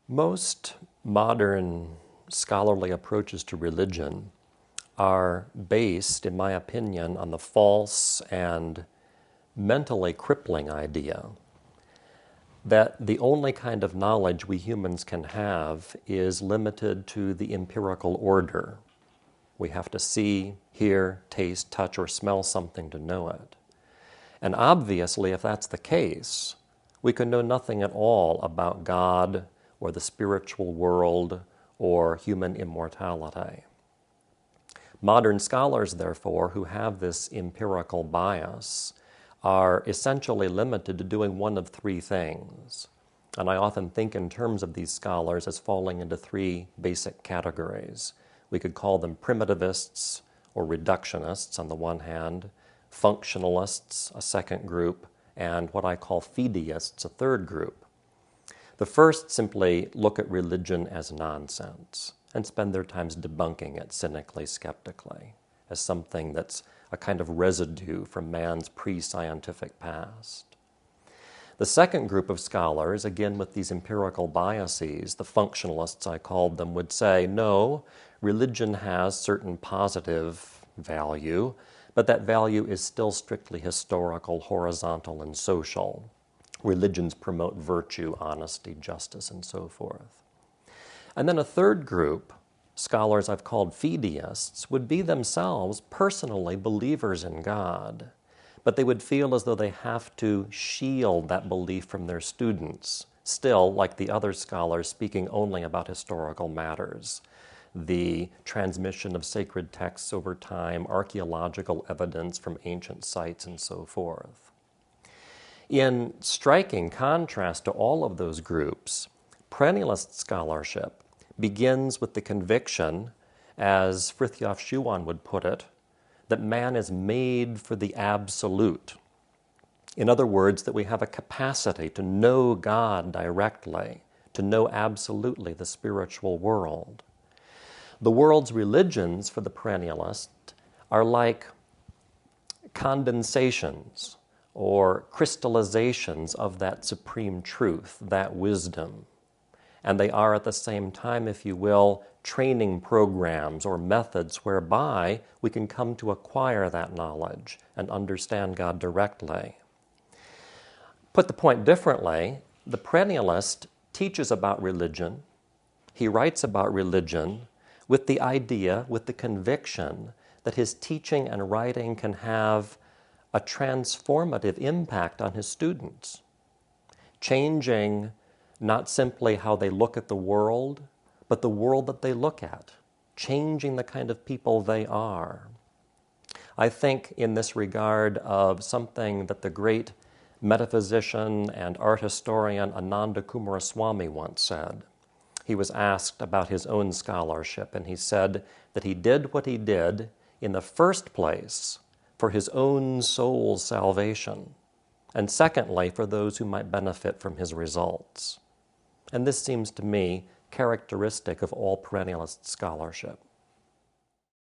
Most modern scholarly approaches to religion are based, in my opinion, on the false and mentally crippling idea that the only kind of knowledge we humans can have is limited to the empirical order. We have to see, hear, taste, touch, or smell something to know it. And obviously, if that's the case, we can know nothing at all about God or the spiritual world or human immortality. Modern scholars, therefore, who have this empirical bias are essentially limited to doing one of three things. And I often think in terms of these scholars as falling into three basic categories. We could call them primitivists or reductionists on the one hand, functionalists, a second group, and what I call fideists, a third group. The first simply look at religion as nonsense and spend their times debunking it cynically, skeptically, as something that's a kind of residue from man's pre-scientific past. The second group of scholars, again with these empirical biases, the functionalists I called them, would say, no, religion has certain positive value, but that value is still strictly historical, horizontal, and social. Religions promote virtue, honesty, justice, and so forth. And then a third group, scholars I've called fideists, would be themselves personally believers in God, but they would feel as though they have to shield that belief from their students, still, like the other scholars, speaking only about historical matters, the transmission of sacred texts over time, archaeological evidence from ancient sites, and so forth. In striking contrast to all of those groups, perennialist scholarship begins with the conviction, as Frithjof Schuon would put it, that man is made for the absolute. In other words, that we have a capacity to know God directly, to know absolutely the spiritual world. The world's religions, for the perennialist, are like condensations or crystallizations of that supreme truth, that wisdom. And they are at the same time, if you will, training programs or methods whereby we can come to acquire that knowledge and understand God directly. Put the point differently, the perennialist teaches about religion, he writes about religion with the idea, with the conviction that his teaching and writing can have a transformative impact on his students, changing not simply how they look at the world, but the world that they look at, changing the kind of people they are. I think in this regard of something that the great metaphysician and art historian Ananda Coomaraswamy once said. He was asked about his own scholarship, and he said that he did what he did in the first place for his own soul's salvation, and secondly, for those who might benefit from his results. And this seems to me characteristic of all perennialist scholarship.